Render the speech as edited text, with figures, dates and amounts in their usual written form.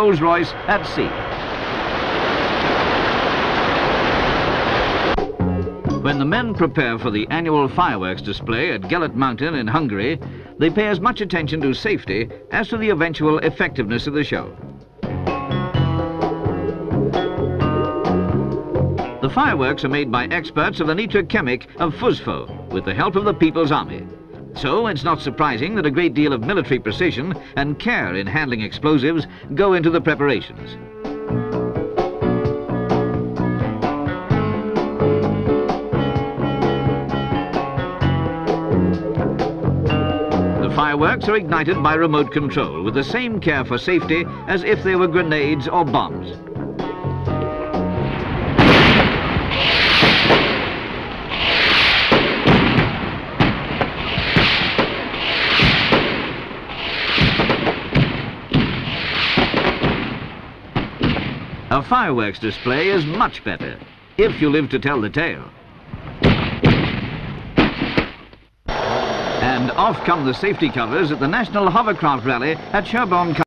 Rolls-Royce at sea. When the men prepare for the annual fireworks display at Gelert Mountain in Hungary, they pay as much attention to safety as to the eventual effectiveness of the show. The fireworks are made by experts of the nitrochemic of Fusfo with the help of the People's Army. So it's not surprising that a great deal of military precision and care in handling explosives go into the preparations. The fireworks are ignited by remote control with the same care for safety as if they were grenades or bombs. A fireworks display is much better, if you live to tell the tale. And off come the safety covers at the National Hovercraft Rally at Sherborne.